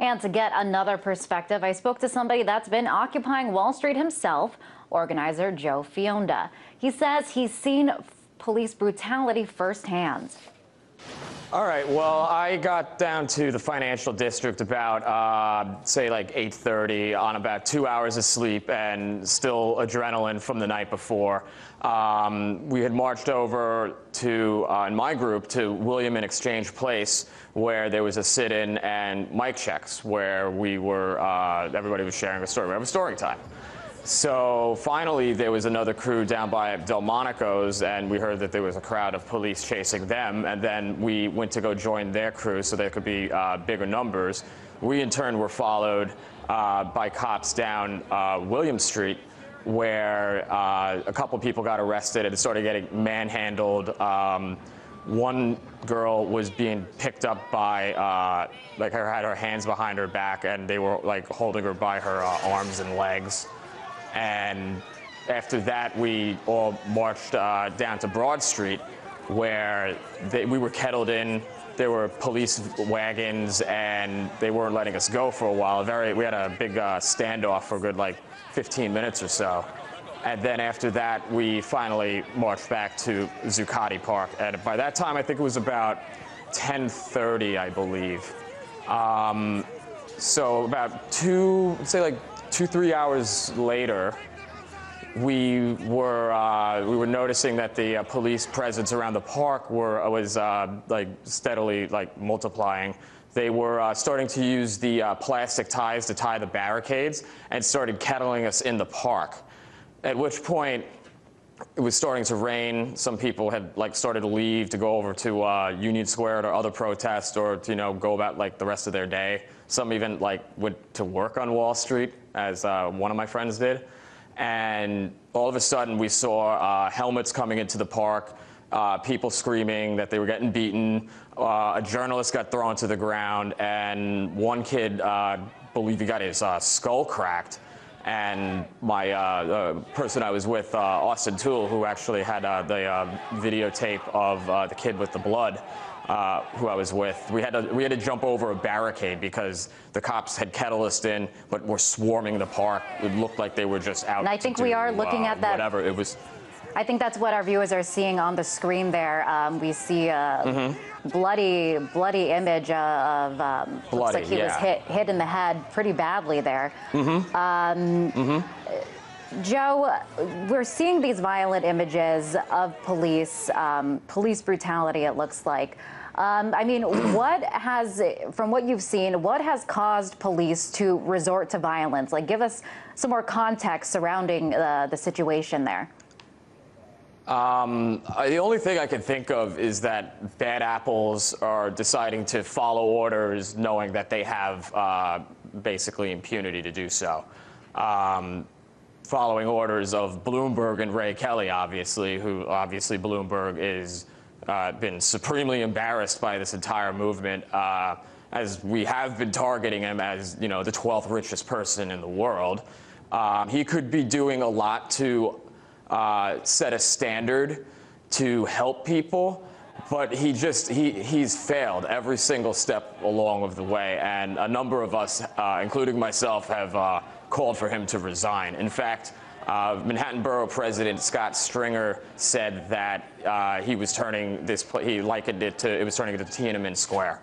And to get another perspective, I spoke to somebody that's been occupying Wall Street himself, organizer Joe Fionda. He says he's seen police brutality firsthand. All right, well, I got down to the financial district about, say, like 8:30 on about 2 hours of sleep and still adrenaline from the night before. We had marched over to, in my group, to William and Exchange Place, where there was a sit-in and mic checks, where we were, everybody was sharing a story. We have a story time. So finally, there was another crew down by Delmonico's, and we heard that there was a crowd of police chasing them, and then we went to go join their crew so there could be bigger numbers. We, in turn, were followed by cops down William Street, where a couple people got arrested and started getting manhandled. One girl was being picked up by, like, had her hands behind her back, and they were, like, holding her by her arms and legs. And after that, we all marched down to Broad Street, where we were kettled in. There were police wagons, and they weren't letting us go for a while. We had a big standoff for a good, like, 15 minutes or so. And then after that, we finally marched back to Zuccotti Park. And by that time, I think it was about 10:30, I believe. So about 2-3 hours later, we were noticing that the police presence around the park was like steadily multiplying. They were starting to use the plastic ties to tie the barricades and started kettling us in the park. At which point, it was starting to rain. Some people had started to leave to go over to Union Square or other protests, or to go about the rest of their day. Some even went to work on Wall Street, as one of my friends did. And all of a sudden, we saw helmets coming into the park, people screaming that they were getting beaten. A journalist got thrown to the ground, and one kid, believe he got his skull cracked. And my person I was with, Austin Toole, who actually had the videotape of the kid with the blood, who I was with, we had to jump over a barricade because the cops had kettled us in, but were swarming the park. It looked like they were just out. And I think we are looking at that. Whatever it was. I think that's what our viewers are seeing on the screen there. We see a bloody image of looks like he was hit in the head pretty badly there. Joe, we're seeing these violent images of police brutality, it looks like. I mean, from what you've seen, what has caused police to resort to violence? Give us some more context surrounding the situation there. The only thing I can think of is that bad apples are deciding to follow orders knowing that they have basically impunity to do so. Following orders of Bloomberg and Ray Kelly, obviously, who Bloomberg is been supremely embarrassed by this entire movement, as we have been targeting him as, the 12th richest person in the world. He could be doing a lot to set a standard to help people, but he's failed every single step along of the way, and a number of us, including myself, have called for him to resign. In fact, Manhattan Borough President Scott Stringer said that he likened it to Tiananmen Square.